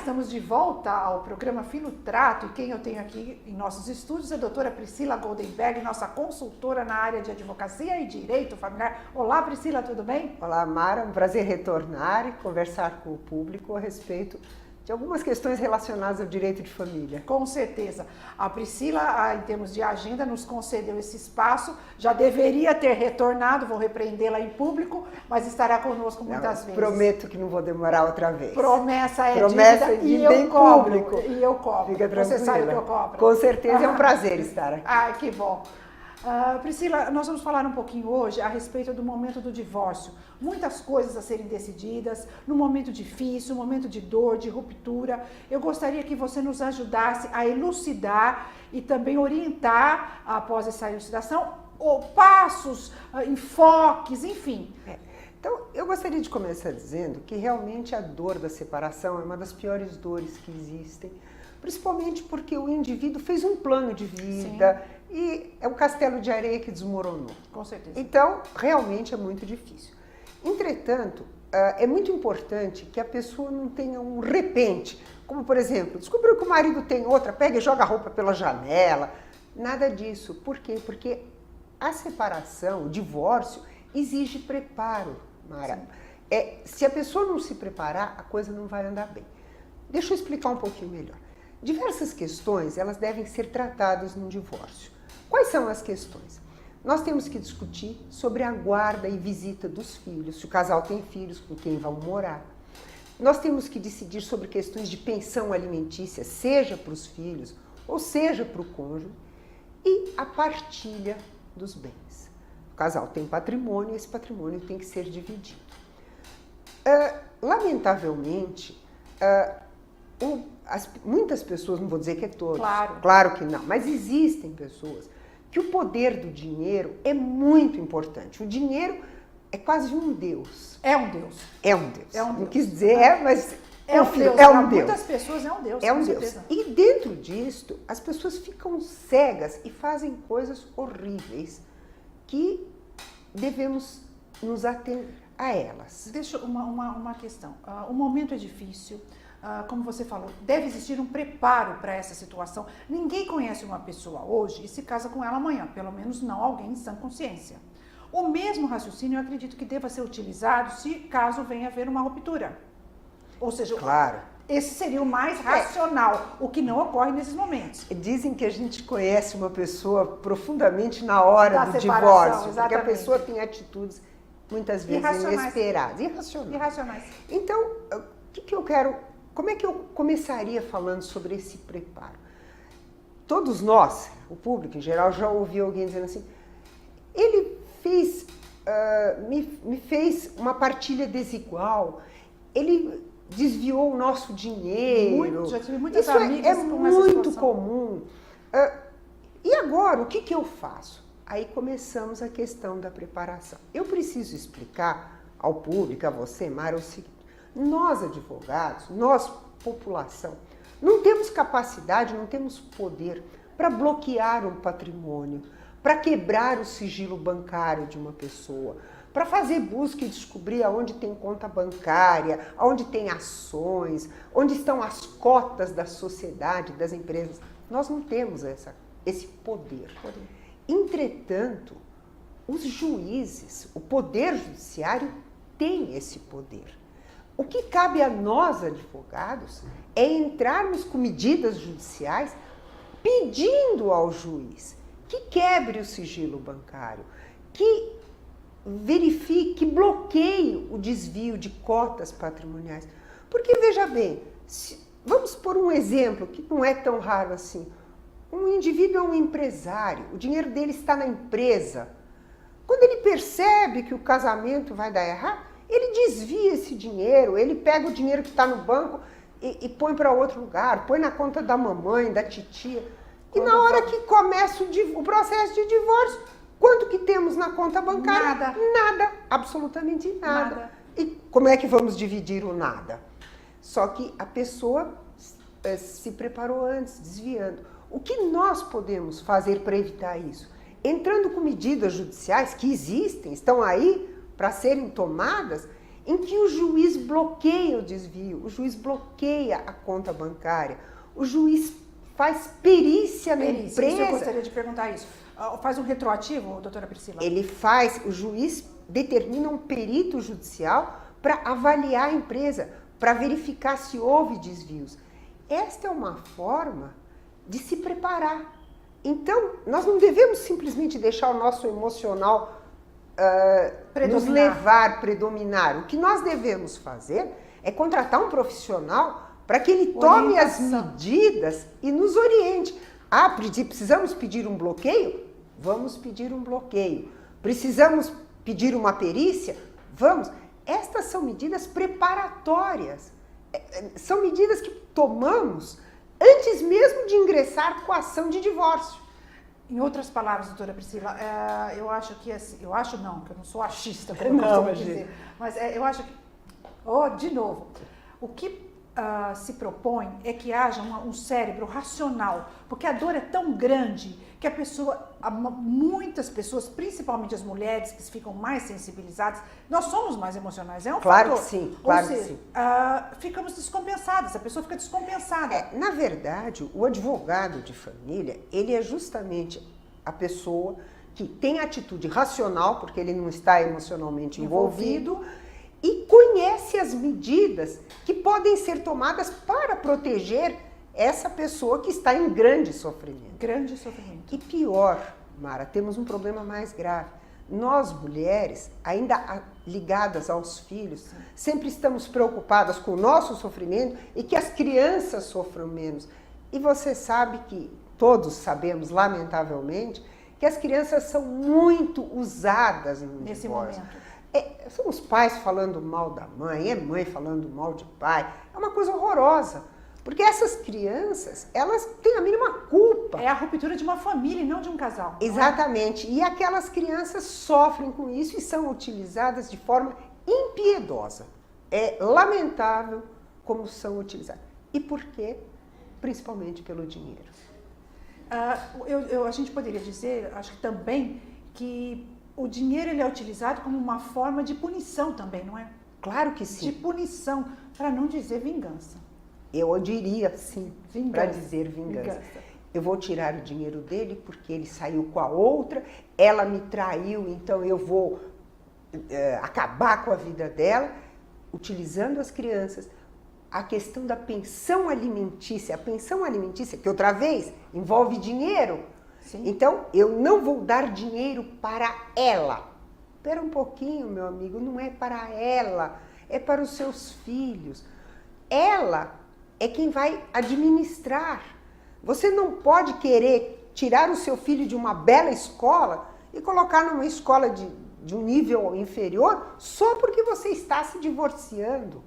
estamos de volta ao programa Fino Trato e quem eu tenho aqui em nossos estúdios é a doutora Priscila Goldenberg, nossa consultora na área de advocacia e direito familiar. Olá, Priscila, tudo bem? Olá, Mara, um prazer retornar e conversar com o público a respeito de algumas questões relacionadas ao direito de família. Com certeza. A Priscila, em termos de agenda, nos concedeu esse espaço, já deveria ter retornado, vou repreendê-la em público, mas estará conosco muitas vezes. Prometo que não vou demorar outra vez. Promessa é Promessa dívida e eu cobro. público. E eu cobro. Fica tranquila. Você sabe que eu cobro. Com certeza, é um prazer estar aqui. Ah, que bom. Priscila, nós vamos falar um pouquinho hoje a respeito do momento do divórcio. Muitas coisas a serem decididas, num momento difícil, um momento de dor, de ruptura. Eu gostaria que você nos ajudasse a elucidar e também orientar, após essa elucidação, passos, enfoques, enfim. Então, eu gostaria de começar dizendo que realmente a dor da separação é uma das piores dores que existem, principalmente porque o indivíduo fez um plano de vida. Sim. E é um castelo de areia que desmoronou. Com certeza. Então, realmente é muito difícil. Entretanto, é muito importante que a pessoa não tenha um repente, como por exemplo, descobriu que o marido tem outra, pega e joga a roupa pela janela. Nada disso. Por quê? Porque a separação, o divórcio, exige preparo, Mara. Se a pessoa não se preparar, a coisa não vai andar bem. Deixa eu explicar um pouquinho melhor. Diversas questões, elas devem ser tratadas num divórcio. Quais são as questões? Nós temos que discutir sobre a guarda e visita dos filhos, se o casal tem filhos, com quem vão morar. Nós temos que decidir sobre questões de pensão alimentícia, seja para os filhos ou seja para o cônjuge, e a partilha dos bens. O casal tem patrimônio e esse patrimônio tem que ser dividido. Lamentavelmente, muitas pessoas, não vou dizer que é todos, claro que não, mas existem pessoas que o poder do dinheiro é muito importante. O dinheiro é quase um Deus. É um Deus. É um Deus. É um Deus. Não quis dizer, mas é um Deus. É um Deus. Muitas pessoas é um Deus. É um Deus. E dentro disto, as pessoas ficam cegas e fazem coisas horríveis que devemos nos ater a elas. Deixa uma questão. O momento é difícil. Como você falou, deve existir um preparo para essa situação. Ninguém conhece uma pessoa hoje e se casa com ela amanhã, pelo menos não alguém em sã consciência. O mesmo raciocínio eu acredito que deva ser utilizado se caso venha haver uma ruptura. Ou seja, claro, esse seria o mais racional, o que não ocorre nesses momentos. Dizem que a gente conhece uma pessoa profundamente na hora do divórcio, exatamente. Porque a pessoa tem atitudes muitas vezes inesperadas, irracionais. Então, como é que eu começaria falando sobre esse preparo? Todos nós, o público em geral, já ouviu alguém dizendo assim, ele fez, me fez uma partilha desigual, ele desviou o nosso dinheiro. Já tive muitas Isso amigas é com essa muito situação. comum. E agora, o que eu faço? Aí começamos a questão da preparação. Eu preciso explicar ao público, a você, Mara, o seguinte. Nós, advogados, nós, população, não temos capacidade, não temos poder para bloquear um patrimônio, para quebrar o sigilo bancário de uma pessoa, para fazer busca e descobrir aonde tem conta bancária, aonde tem ações, onde estão as cotas da sociedade, das empresas. Nós não temos esse poder. Entretanto, os juízes, o poder judiciário tem esse poder. O que cabe a nós, advogados, é entrarmos com medidas judiciais pedindo ao juiz que quebre o sigilo bancário, que verifique, que bloqueie o desvio de cotas patrimoniais. Porque, veja bem, vamos por um exemplo que não é tão raro assim. Um indivíduo é um empresário, o dinheiro dele está na empresa. Quando ele percebe que o casamento vai dar errado, ele desvia esse dinheiro, ele pega o dinheiro que está no banco e põe para outro lugar, põe na conta da mamãe, da titia. E na hora que começa o processo de divórcio, quanto que temos na conta bancária? Nada, absolutamente nada. E como é que vamos dividir o nada? Só que a pessoa se preparou antes, desviando. O que nós podemos fazer para evitar isso? Entrando com medidas judiciais que existem, estão aí para serem tomadas em que o juiz bloqueia o desvio, o juiz bloqueia a conta bancária, o juiz faz perícia na empresa. Isso eu gostaria de perguntar isso. Faz um retroativo, doutora Priscila? Ele faz, o juiz determina um perito judicial para avaliar a empresa, para verificar se houve desvios. Esta é uma forma de se preparar. Então, nós não devemos simplesmente deixar o nosso emocional nos levar, predominar. O que nós devemos fazer é contratar um profissional para que ele tome as medidas e nos oriente. Precisamos pedir um bloqueio? Vamos pedir um bloqueio. Precisamos pedir uma perícia? Vamos. Estas são medidas preparatórias. São medidas que tomamos antes mesmo de ingressar com a ação de divórcio. Em outras palavras, doutora Priscila, eu acho que assim, eu acho não, que eu não sou achista, como eu costumo dizer, mas eu acho que, de novo, o que se propõe é que haja um cérebro racional, porque a dor é tão grande que muitas pessoas, principalmente as mulheres que ficam mais sensibilizadas, nós somos mais emocionais, é um claro fator. Que sim, claro Ou seja, que sim. Ficamos descompensadas, a pessoa fica descompensada. Na verdade, o advogado de família, ele é justamente a pessoa que tem atitude racional, porque ele não está emocionalmente envolvido, e conhece as medidas que podem ser tomadas para proteger essa pessoa que está em grande sofrimento. Grande sofrimento. E pior, Mara, temos um problema mais grave. Nós, mulheres, ainda ligadas aos filhos, sempre estamos preocupadas com o nosso sofrimento e que as crianças sofram menos. E você sabe que, todos sabemos, lamentavelmente, que as crianças são muito usadas nesse divórcio. momento. São os pais falando mal da mãe, é mãe falando mal de pai. É uma coisa horrorosa. Porque essas crianças, elas têm a mínima culpa. É a ruptura de uma família e não de um casal. Exatamente. E aquelas crianças sofrem com isso e são utilizadas de forma impiedosa. É lamentável como são utilizadas. E por quê? Principalmente pelo dinheiro. A gente poderia dizer, acho que também, que o dinheiro ele é utilizado como uma forma de punição também, não é? Claro que sim. De punição, para não dizer vingança. Eu diria sim, para dizer vingança. Eu vou tirar o dinheiro dele porque ele saiu com a outra, ela me traiu, então eu vou acabar com a vida dela, utilizando as crianças. A questão da pensão alimentícia, que outra vez envolve dinheiro. Sim. Então, eu não vou dar dinheiro para ela. Espera um pouquinho, meu amigo, não é para ela, é para os seus filhos. Ela é quem vai administrar. Você não pode querer tirar o seu filho de uma bela escola e colocar numa escola de um nível inferior só porque você está se divorciando.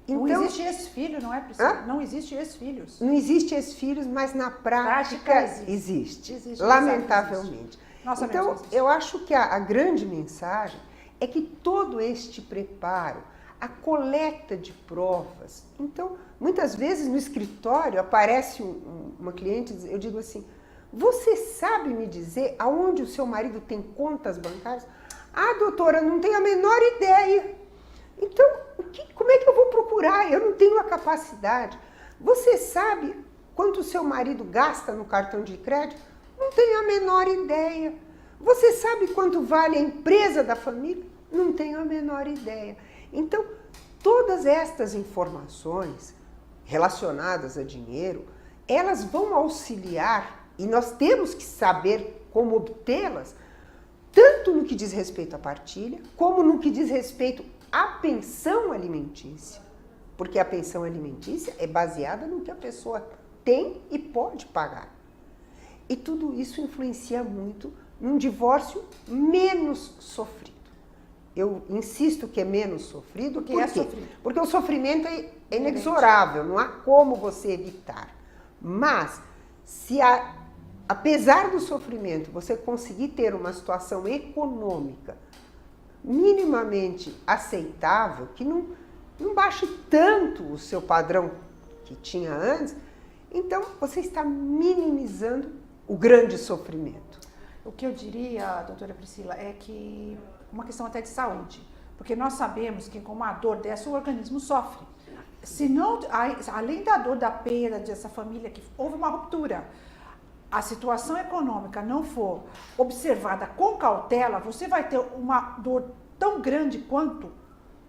Então, não existe ex-filho, não é, Priscila? Não existe ex-filhos. Não existe ex-filhos, mas na prática existe. Lamentavelmente. Nossa, então, eu acho que a grande mensagem é que todo este preparo, a coleta de provas. Então, muitas vezes no escritório aparece uma cliente, eu digo assim, você sabe me dizer aonde o seu marido tem contas bancárias? Doutora, não tenho a menor ideia. Então, como é que eu vou procurar? Eu não tenho a capacidade. Você sabe quanto o seu marido gasta no cartão de crédito? Não tenho a menor ideia. Você sabe quanto vale a empresa da família? Não tenho a menor ideia. Então, todas estas informações relacionadas a dinheiro, elas vão auxiliar e nós temos que saber como obtê-las, tanto no que diz respeito à partilha, como no que diz respeito à pensão alimentícia. Porque a pensão alimentícia é baseada no que a pessoa tem e pode pagar. E tudo isso influencia muito num divórcio menos sofrido. Eu insisto que é menos sofrido, porque é sofrido. Porque o sofrimento é inexorável, não há como você evitar. Mas, apesar do sofrimento, você conseguir ter uma situação econômica minimamente aceitável, que não baixe tanto o seu padrão que tinha antes, então você está minimizando o grande sofrimento. O que eu diria, doutora Priscila, é que uma questão até de saúde, porque nós sabemos que com uma dor dessa o organismo sofre. Se não, além da dor da perda dessa família, que houve uma ruptura, a situação econômica não for observada com cautela, você vai ter uma dor tão grande quanto,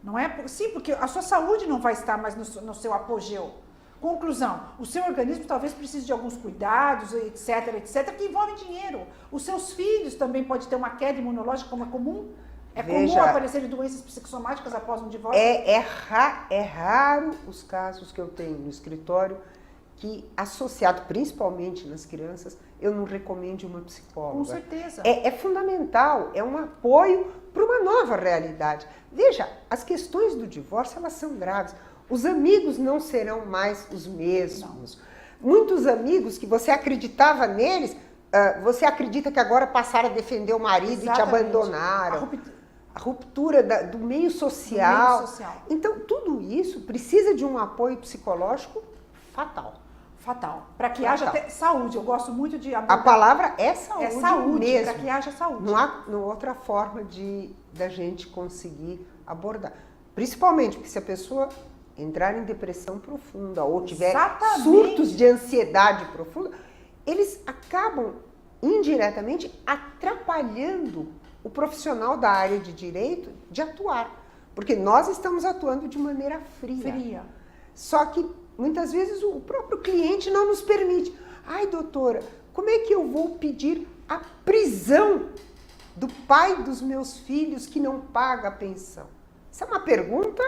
não é? Sim, porque a sua saúde não vai estar mais no seu apogeu. Conclusão, o seu organismo talvez precise de alguns cuidados, etc, que envolvem dinheiro. Os seus filhos também podem ter uma queda imunológica, como é comum. É comum aparecerem doenças psicossomáticas após um divórcio? É raro os casos que eu tenho no escritório que, associado principalmente nas crianças, eu não recomendo uma psicóloga. Com certeza. É fundamental, é um apoio para uma nova realidade. Veja, as questões do divórcio, elas são graves. Os amigos não serão mais os mesmos. Não. Muitos amigos que você acreditava neles, você acredita que agora passaram a defender o marido. Exatamente. E te abandonaram. A ruptura do meio social. Então, tudo isso precisa de um apoio psicológico fatal. Fatal. Para que haja até saúde. Eu gosto muito de abordar. A palavra é saúde. É saúde, mesmo. Para que haja saúde. Não há outra forma da gente conseguir abordar. Principalmente porque se a pessoa entrar em depressão profunda ou tiver surtos de ansiedade profunda, eles acabam indiretamente atrapalhando o profissional da área de direito de atuar. Porque nós estamos atuando de maneira fria. Só que muitas vezes o próprio cliente não nos permite. Ai, doutora, como é que eu vou pedir a prisão do pai dos meus filhos que não paga a pensão? Isso é uma pergunta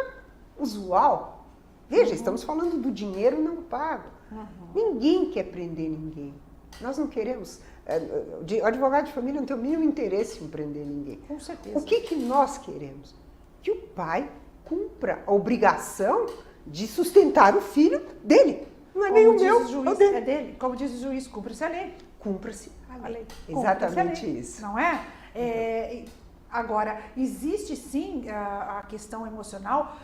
usual. Veja, estamos falando do dinheiro não pago. Ninguém quer prender ninguém. Nós não queremos... O advogado de família não tem o mínimo interesse em prender ninguém. Com certeza. O que nós queremos? Que o pai cumpra a obrigação de sustentar o filho dele. Não é nem o meu, é o dele. É dele. Como diz o juiz, cumpra-se a lei. Cumpra-se a lei. Exatamente isso. Não é? Agora, existe sim a questão emocional.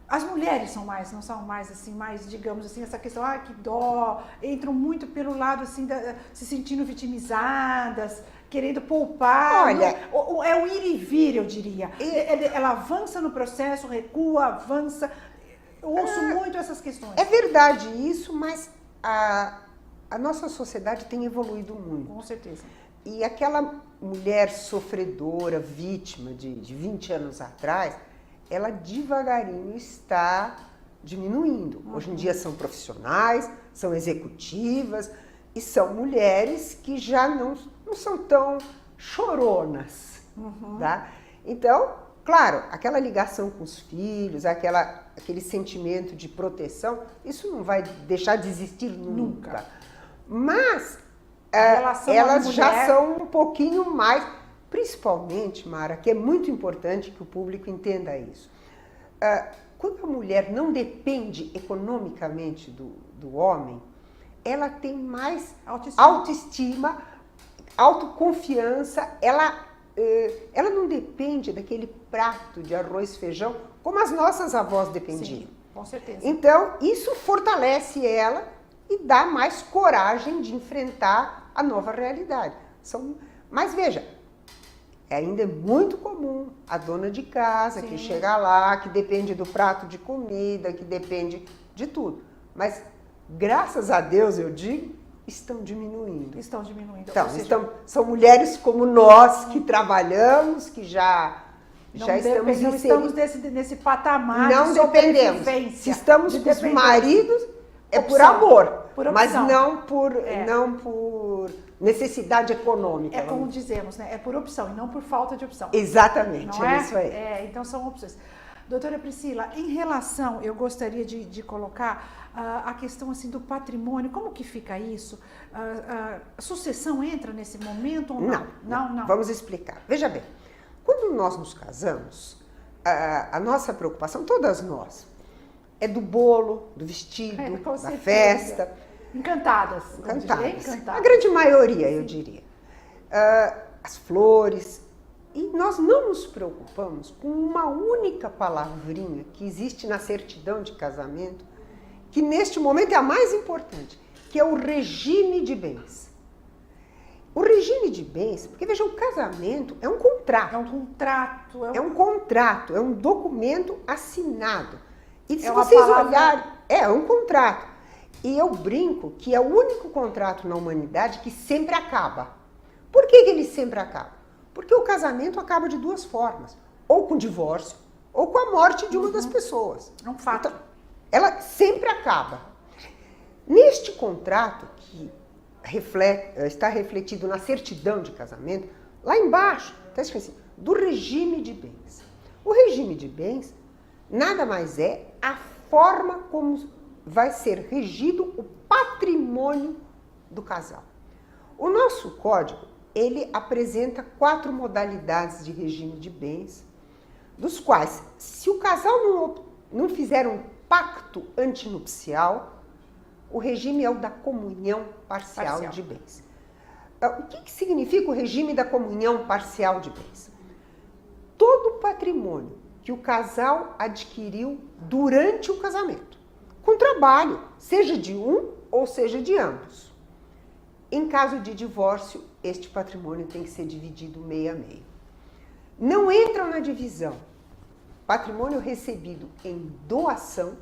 As mulheres não são mais assim, digamos assim, essa questão, que dó, entram muito pelo lado assim, se sentindo vitimizadas, querendo poupar. Olha, é o ir e vir, eu diria. Ela avança no processo, recua, avança. Eu ouço muito essas questões. É verdade isso, mas a nossa sociedade tem evoluído muito. Com certeza. E aquela mulher sofredora, vítima de 20 anos atrás, ela devagarinho está diminuindo. Hoje em dia são profissionais, são executivas e são mulheres que já não são tão choronas. Tá? Então, claro, aquela ligação com os filhos, aquele sentimento de proteção, isso não vai deixar de existir nunca. Mas elas já são um pouquinho mais... Principalmente, Mara, que é muito importante que o público entenda isso. Quando a mulher não depende economicamente do homem, ela tem mais autoestima, autoconfiança, ela não depende daquele prato de arroz e feijão como as nossas avós dependiam. Sim, com certeza. Então, isso fortalece ela e dá mais coragem de enfrentar a nova realidade. Mas veja, ainda é muito comum a dona de casa que chega lá, que depende do prato de comida, que depende de tudo. Mas, graças a Deus, eu digo, estão diminuindo. Estão diminuindo. Então, são mulheres como nós que trabalhamos, que já estamos não estamos nesse patamar não de dependemos. Se estamos com os maridos, é por amor, mas não por necessidade econômica. É como dizemos, né? É por opção e não por falta de opção. Exatamente, não é isso aí. Então são opções. Doutora Priscila, em relação, eu gostaria de colocar a questão assim do patrimônio, como que fica isso? A sucessão entra nesse momento ou não? Não. Vamos explicar. Veja bem, quando nós nos casamos, a nossa preocupação, todas nós, é do bolo, do vestido, da festa. Encantadas. A grande maioria, eu diria. As flores. E nós não nos preocupamos com uma única palavrinha que existe na certidão de casamento, que neste momento é a mais importante, que é o regime de bens. O regime de bens, porque veja, o casamento é um contrato. É um contrato. É um contrato, é um documento assinado. E se uma vocês palavra... olharem, é um contrato. E eu brinco que é o único contrato na humanidade que sempre acaba. Por que ele sempre acaba? Porque o casamento acaba de duas formas. Ou com divórcio, ou com a morte de uma das pessoas. É um fato. Então, ela sempre acaba. Neste contrato, que está refletido na certidão de casamento, lá embaixo está escrito assim, do regime de bens. O regime de bens nada mais é a forma como vai ser regido o patrimônio do casal. O nosso código, ele apresenta 4 modalidades de regime de bens, dos quais, se o casal não fizer um pacto antinupcial, o regime é o da comunhão parcial de bens. O que significa o regime da comunhão parcial de bens? Todo o patrimônio que o casal adquiriu durante o casamento, com trabalho, seja de um ou seja de ambos. Em caso de divórcio, este patrimônio tem que ser dividido meio a meio. Não entram na divisão patrimônio recebido em doação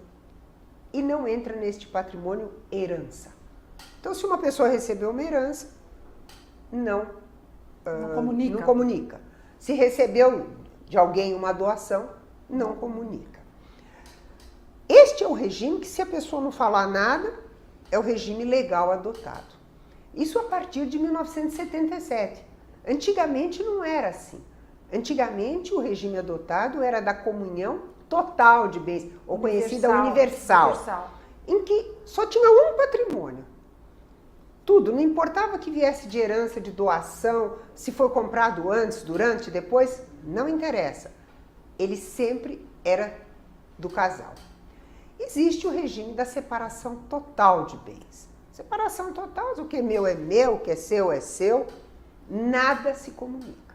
e não entra neste patrimônio herança. Então, se uma pessoa recebeu uma herança, não comunica. Se recebeu de alguém uma doação, não comunica. Este é o regime que, se a pessoa não falar nada, é o regime legal adotado. Isso a partir de 1977. Antigamente não era assim. Antigamente o regime adotado era da comunhão total de bens, ou conhecida universal, em que só tinha um patrimônio. Tudo, não importava que viesse de herança, de doação, se foi comprado antes, durante, depois, não interessa. Ele sempre era do casal. Existe o regime da separação total de bens. Separação total, o que é meu, o que é seu, nada se comunica.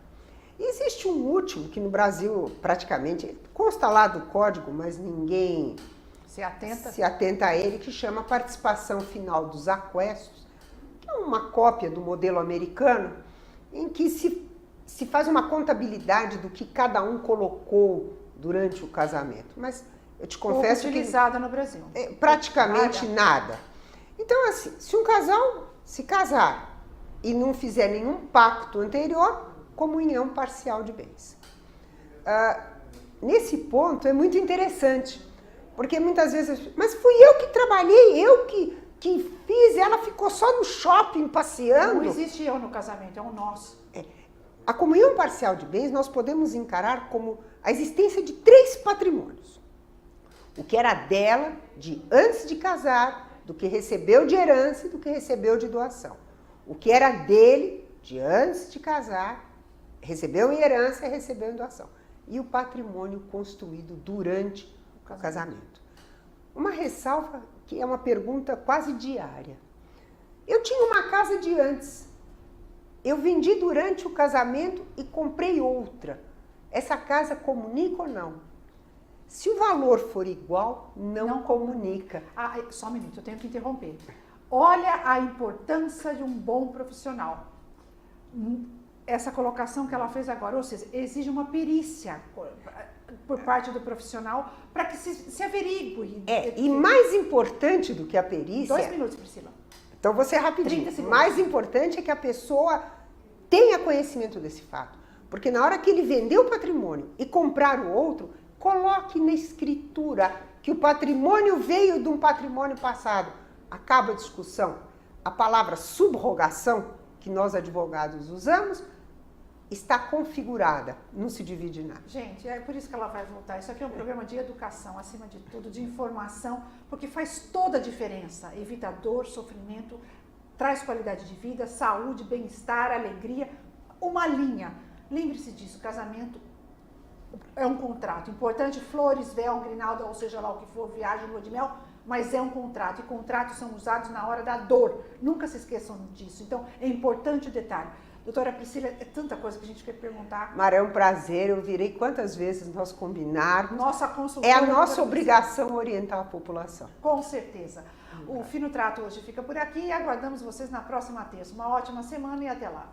Existe um último, que no Brasil praticamente consta lá do código, mas ninguém se atenta a ele, que chama participação final dos aquestos, que é uma cópia do modelo americano, em que se faz uma contabilidade do que cada um colocou durante o casamento. Mas eu te confesso que... utilizada no Brasil. Praticamente nada. Então, assim, se um casal se casar e não fizer nenhum pacto anterior, comunhão parcial de bens. Nesse ponto é muito interessante, porque muitas vezes, mas fui eu que trabalhei, eu que fiz, ela ficou só no shopping passeando. Não existe eu no casamento, é o nosso. A comunhão parcial de bens nós podemos encarar como a existência de 3 patrimônios. O que era dela de antes de casar, do que recebeu de herança e do que recebeu de doação. O que era dele de antes de casar, recebeu em herança e recebeu em doação. E o patrimônio construído durante o casamento. Uma ressalva que é uma pergunta quase diária. Eu tinha uma casa de antes. Eu vendi durante o casamento e comprei outra. Essa casa comunica ou não? Se o valor for igual, não comunica. Só um minuto, eu tenho que interromper. Olha a importância de um bom profissional. Essa colocação que ela fez agora, ou seja, exige uma perícia por parte do profissional para que se averigue. E mais importante do que a perícia... 2 minutos, Priscila. Então, vou ser rapidinho. Mais importante é que a pessoa tenha conhecimento desse fato. Porque na hora que ele vender o patrimônio e comprar o outro, coloque na escritura que o patrimônio veio de um patrimônio passado. Acaba a discussão. A palavra subrogação, que nós advogados usamos, está configurada, não se divide em nada. Gente, é por isso que ela vai voltar. Isso aqui é um programa de educação, acima de tudo, de informação, porque faz toda a diferença. Evita dor, sofrimento, traz qualidade de vida, saúde, bem-estar, alegria. Uma linha. Lembre-se disso, casamento é um contrato. Importante, flores, véu, grinalda, ou seja lá o que for, viagem, lua de mel, mas é um contrato. E contratos são usados na hora da dor. Nunca se esqueçam disso. Então, é importante o detalhe. Doutora Priscila, é tanta coisa que a gente quer perguntar. Mara, é um prazer. Eu virei quantas vezes nós combinarmos. Nossa consultora. É a nossa obrigação orientar a população. Com certeza. O Fino Trato hoje fica por aqui e aguardamos vocês na próxima terça. Uma ótima semana e até lá.